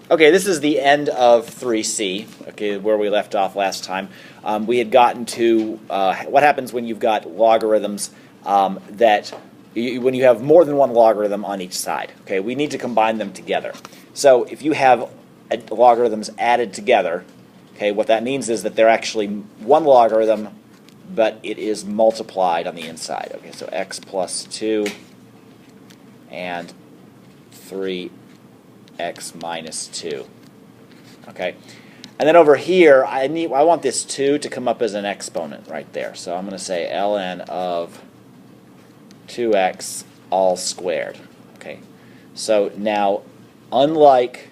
Okay, this is the end of 3C, okay, where we left off last time. We had gotten to what happens when you've got logarithms when you have more than one logarithm on each side. Okay, we need to combine them together. So if you have logarithms added together, okay, what that means is that they're actually one logarithm, but it is multiplied on the inside. Okay, so x plus 2 and 3x minus 2. Okay, and then over here, I want this 2 to come up as an exponent right there. So I'm going to say ln of 2x all squared. Okay, so now, unlike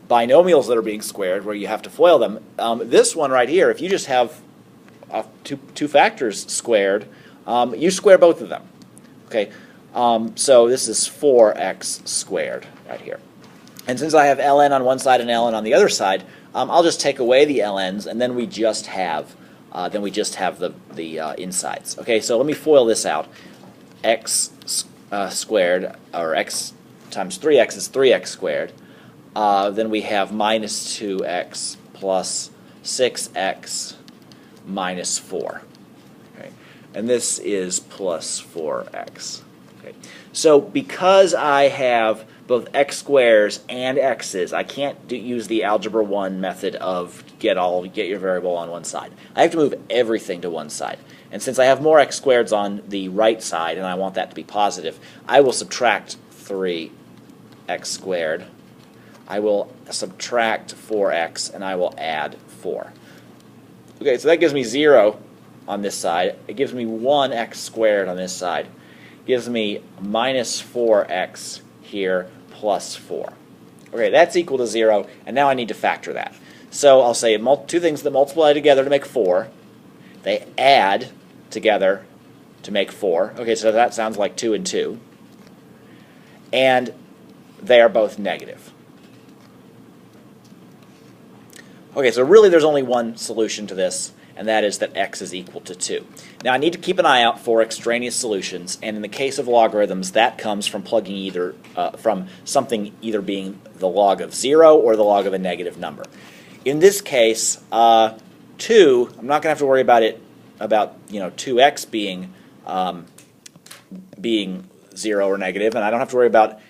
binomials that are being squared, where you have to FOIL them, this one right here, if you just have two factors squared, you square both of them. Okay, so this is 4x squared right here. And since I have ln on one side and ln on the other side, I'll just take away the ln's, and then we just have the insides. Okay, so let me FOIL this out. X squared, or x times 3x is 3x squared. Then we have minus 2x plus 6x minus 4. Okay, and this is plus 4x. Okay, so because I have both x squares and x's, I can't use the algebra 1 method of get your variable on one side. I have to move everything to one side. And since I have more x squareds on the right side and I want that to be positive, I will subtract 3x squared. I will subtract 4x, and I will add 4. Okay, so that gives me 0 on this side. It gives me 1x squared on this side. It gives me minus 4x here plus 4. Okay, that's equal to 0, and now I need to factor that. So I'll say two things that multiply together to make 4. They add together to make 4. Okay, so that sounds like 2 and 2. And they are both negative. Okay, so really there's only one solution to this, and that is that x is equal to 2. Now I need to keep an eye out for extraneous solutions, and in the case of logarithms, that comes from plugging from something either being the log of 0 or the log of a negative number. In this case, 2, I'm not going to have to worry about 2x being 0 or negative, and I don't have to worry about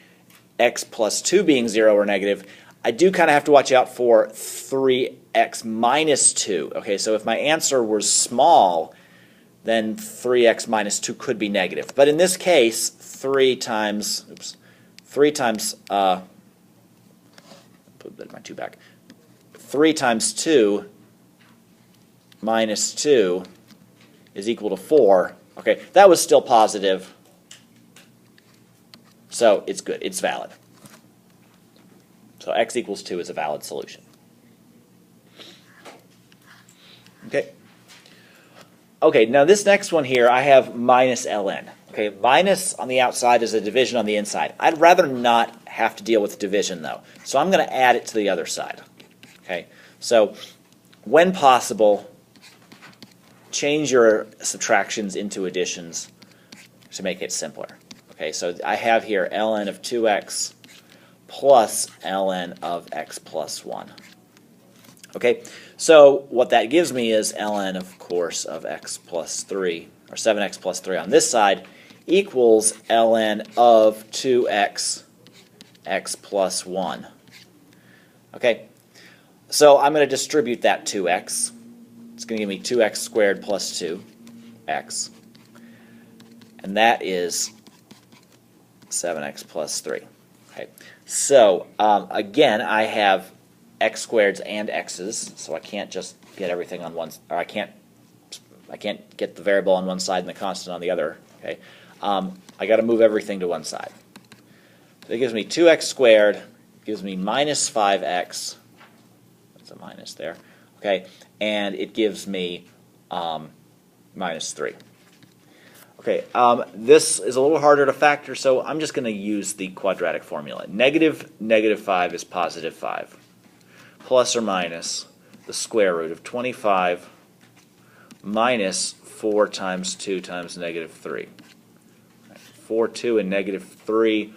x plus 2 being 0 or negative. I do kind of have to watch out for 3x minus 2. Okay, so if my answer was small, then 3x minus 2 could be negative. But in this case, 3 times, put my 2 back. 3 times 2 minus 2 is equal to 4. Okay, that was still positive, so it's good, it's valid. So x equals 2 is a valid solution. Okay. Okay, now this next one here, I have minus ln. Okay, minus on the outside is a division on the inside. I'd rather not have to deal with division, though. So I'm going to add it to the other side. Okay, so when possible, change your subtractions into additions to make it simpler. Okay, so I have here ln of 2x plus ln of x plus 1. Okay, so what that gives me is ln, of course, of x plus 3, or 7x plus 3 on this side, equals ln of 2x x plus 1. Okay, so I'm going to distribute that 2x. It's going to give me 2x squared plus 2x. And that is 7x plus 3. Okay, so again, I have x squareds and x's, so I can't just get everything on one, or I can't get the variable on one side and the constant on the other. Okay, I got to move everything to one side. So it gives me 2x squared, gives me minus 5x. That's a minus there. Okay, and it gives me minus 3. Okay, this is a little harder to factor, so I'm just going to use the quadratic formula. Negative 5 is positive 5, plus or minus the square root of 25 minus 4 times 2 times negative 3. 4, 2, and negative 3.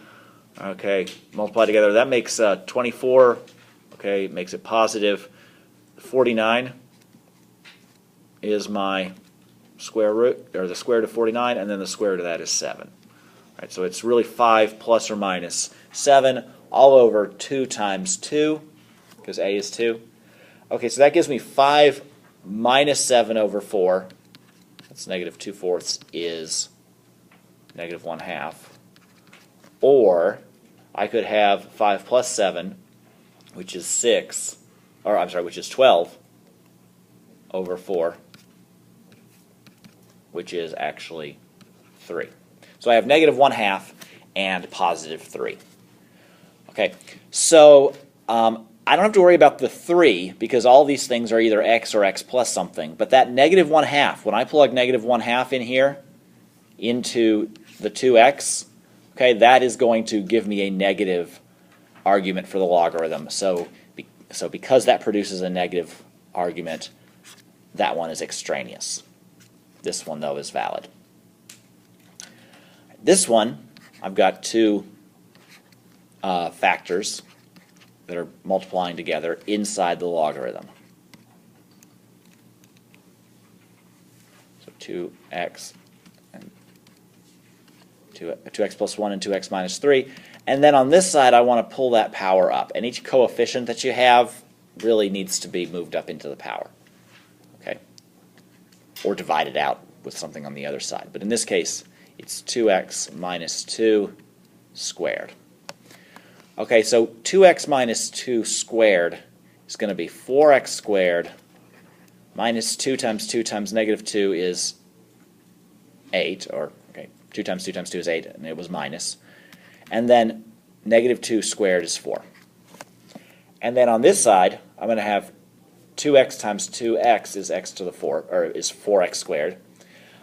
Okay, multiply together. That makes 24 Okay, it makes it positive. 49 is my square root, or the square root of 49, and then the square root of that is 7. All right, so it's really 5 plus or minus 7 all over 2 times 2, because a is 2. Okay, so that gives me 5 minus 7 over 4. That's negative 2/4 is negative 1/2. Or I could have 5 plus 7, which is 6, or I'm sorry, which is 12 over 4, which is actually 3. So I have negative 1/2 and positive 3. Okay, so I don't have to worry about the 3 because all these things are either x or x plus something. But that negative 1/2, when I plug negative 1/2 in here into the 2x, okay, that is going to give me a negative argument for the logarithm. So because that produces a negative argument, that one is extraneous. This one, though, is valid. This one, I've got two factors that are multiplying together inside the logarithm. So 2x and 2x plus 1 and 2x minus 3. And then on this side, I want to pull that power up. And each coefficient that you have really needs to be moved up into the power. Okay? Or divided out with something on the other side. But in this case, it's 2x minus 2 squared. Okay, so 2x minus 2 squared is going to be 4x squared minus 2 times negative 2 is 8, or okay, 2 times 2 times 2 is 8, and it was minus. And then negative 2 squared is 4. And then on this side, I'm going to have 2x times 2x is x to the 4, or is 4x squared.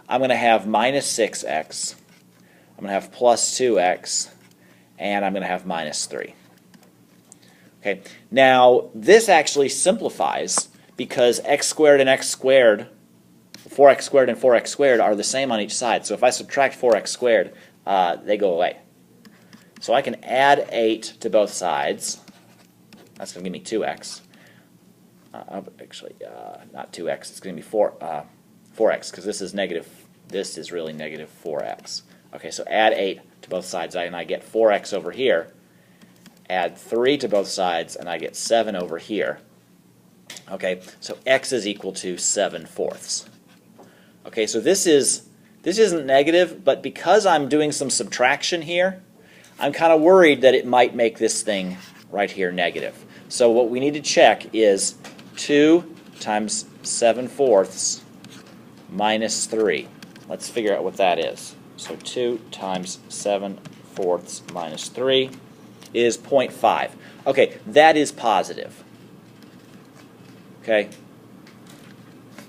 I'm going to have minus 6x. I'm going to have plus 2x. And I'm going to have minus 3. Okay, now this actually simplifies because x squared and x squared, 4x squared and 4x squared are the same on each side. So if I subtract 4x squared, they go away. So I can add 8 to both sides. That's going to give me 2x. Actually, not 2x. It's going to be 4x because this is really negative 4x. Okay, so add 8 to both sides, and I get 4x over here. Add 3 to both sides, and I get 7 over here. Okay, so x is equal to 7/4. Okay, so this isn't negative, but because I'm doing some subtraction here, I'm kind of worried that it might make this thing right here negative. So what we need to check is 2 times 7/4 minus 3. Let's figure out what that is. So 2 times 7/4 minus 3 is 0.5. Okay, that is positive. Okay?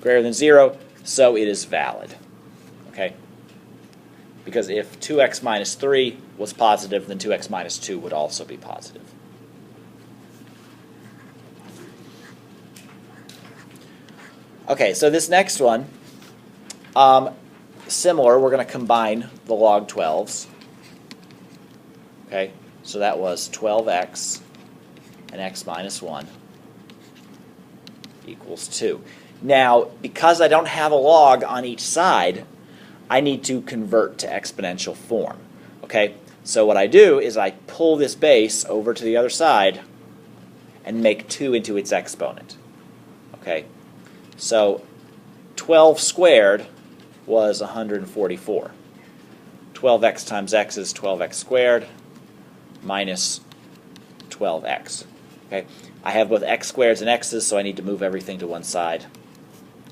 Greater than 0, so it is valid. Okay? Because if 2x minus 3 was positive, then 2x minus 2 would also be positive. Okay, so this next one, similar, we're going to combine the log 12s. Okay, so that was 12x and x minus 1 equals 2. Now, because I don't have a log on each side, I need to convert to exponential form. Okay, so what I do is I pull this base over to the other side and make 2 into its exponent. Okay, so 12 squared was 144. 12x times x is 12x squared minus 12x. Okay, I have both x squareds and x's, so I need to move everything to one side.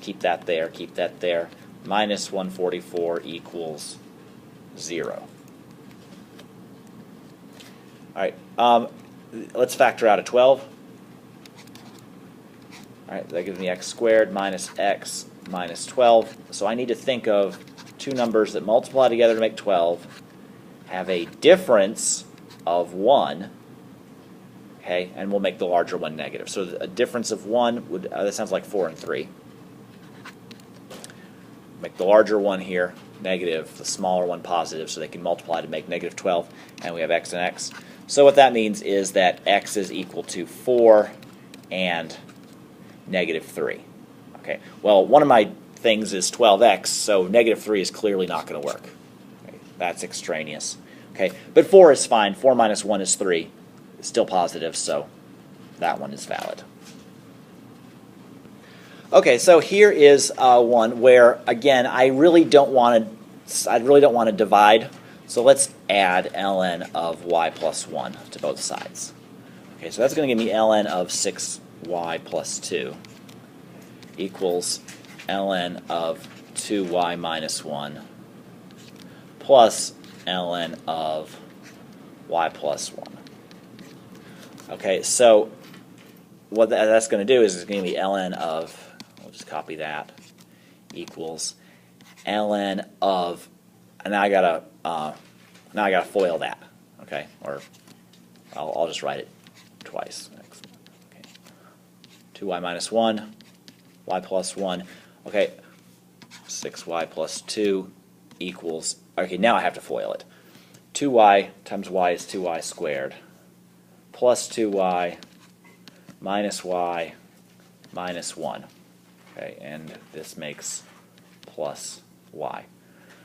Keep that there, keep that there. Minus 144 equals 0. All right, let's factor out a 12. All right, that gives me x squared minus x minus 12. So I need to think of two numbers that multiply together to make 12, have a difference of 1, okay, and we'll make the larger one negative. So a difference of 1 would, that sounds like 4 and 3. Make the larger one here negative, the smaller one positive, so they can multiply to make negative 12, and we have x and x. So what that means is that x is equal to 4 and negative 3. Okay, well, one of my things is 12x, so negative 3 is clearly not going to work. Okay, that's extraneous. Okay, but 4 is fine. 4 minus 1 is 3. It's still positive, so that one is valid. Okay, so here is one where, again, I really don't want to divide. So let's add ln of y plus 1 to both sides. Okay, so that's going to give me ln of 6y plus 2 equals ln of 2y minus 1 plus ln of y plus 1. Okay, so what that's going to do is it's going to be ln of, we'll just copy that, equals ln of, and now I gotta FOIL that, okay, or I'll just write it twice. Okay. 2y minus 1, y plus 1. Okay, 6y plus 2 equals, okay, now I have to FOIL it. 2y times y is 2y squared, plus 2y minus y minus 1. Okay, and this makes plus y.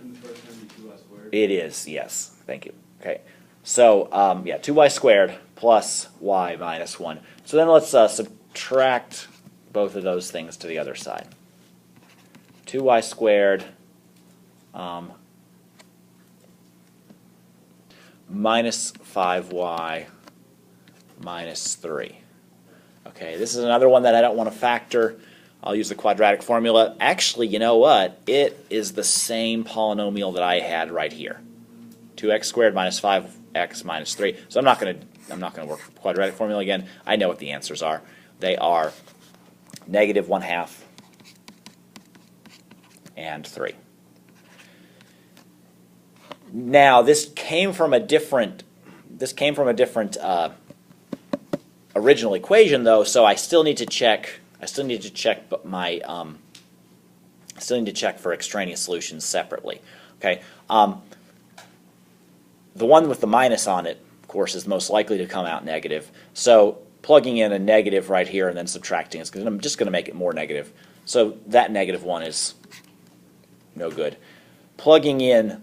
Isn't the first time be 2y squared? It is, yes. Thank you. Okay, so yeah, 2y squared plus y minus 1. So then let's subtract both of those things to the other side. 2y squared minus 5y minus 3. Okay, this is another one that I don't want to factor. I'll use the quadratic formula. Actually, you know what? It is the same polynomial that I had right here. 2x squared minus 5x minus 3. So I'm not going to work with the quadratic formula again. I know what the answers are. They are negative 1/2 and 3. Now this came from a different original equation though, so I still need to check. I still need to check for extraneous solutions separately. Okay, the one with the minus on it, of course, is most likely to come out negative. So plugging in a negative right here and then subtracting is just going to make it more negative. So that negative 1 is no good. Plugging in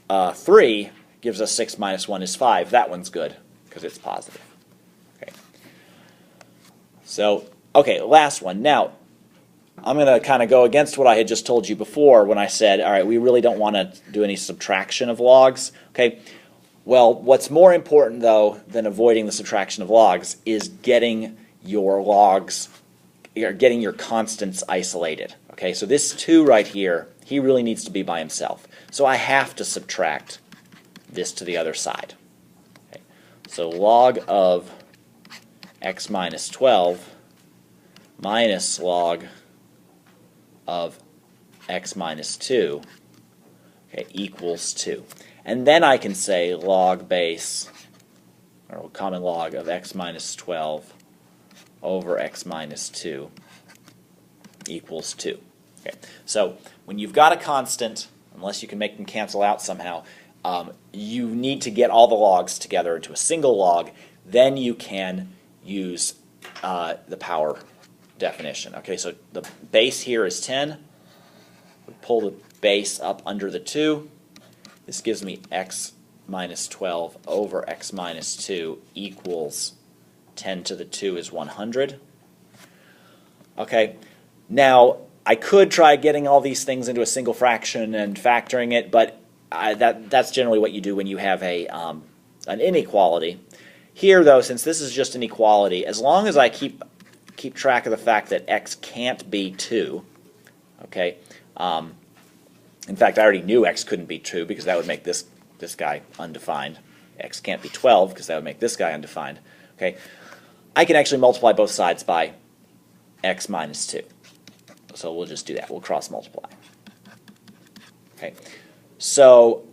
3 gives us 6 minus 1 is 5. That one's good because it's positive. Okay. So, okay, last one. Now, I'm going to kind of go against what I had just told you before when I said, all right, we really don't want to do any subtraction of logs. Okay. Well, what's more important, though, than avoiding the subtraction of logs is getting your logs, getting your constants isolated. Okay, so this 2 right here, he really needs to be by himself. So I have to subtract this to the other side. Okay. So log of x minus 12 minus log of x minus 2, okay, equals 2. And then I can say log base, or common log of x minus 12 over x minus 2 equals 2. Okay. So when you've got a constant, unless you can make them cancel out somehow, you need to get all the logs together into a single log. Then you can use the power definition. Okay, so the base here is 10. We pull the base up under the 2. This gives me x minus 12 over x minus 2 equals 10 to the 2 is 100. Okay, now I could try getting all these things into a single fraction and factoring it, but that's generally what you do when you have an inequality. Here, though, since this is just an equality, as long as I keep track of the fact that x can't be 2, okay, in fact, I already knew x couldn't be 2 because that would make this guy undefined. X can't be 12 because that would make this guy undefined. Okay, I can actually multiply both sides by x minus 2. So we'll just do that. We'll cross multiply. Okay, so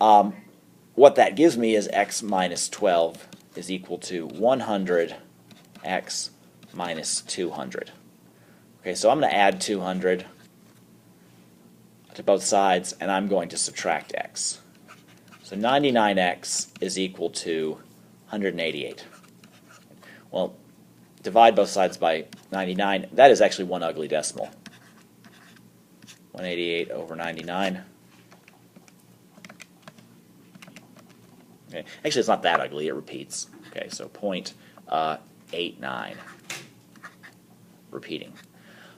what that gives me is x minus 12 is equal to 100x minus 200. Okay, so I'm going to add 200 to both sides, and I'm going to subtract x. So 99x is equal to 188. Well, divide both sides by 99. That is actually one ugly decimal. 188 over 99. Okay. Actually, it's not that ugly. It repeats. Okay, so 0.89. Repeating.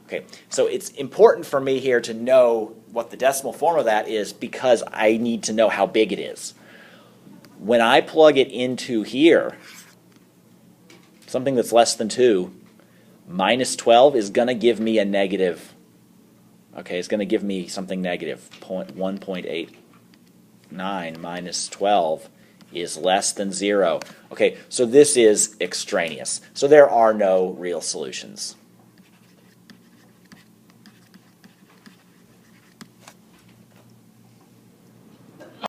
Okay, so it's important for me here to know what the decimal form of that is because I need to know how big it is. When I plug it into here, something that's less than 2, minus 12 is going to give me a negative. Okay, it's going to give me something negative. 1.89 minus 12 is less than 0. Okay, so this is extraneous. So there are no real solutions.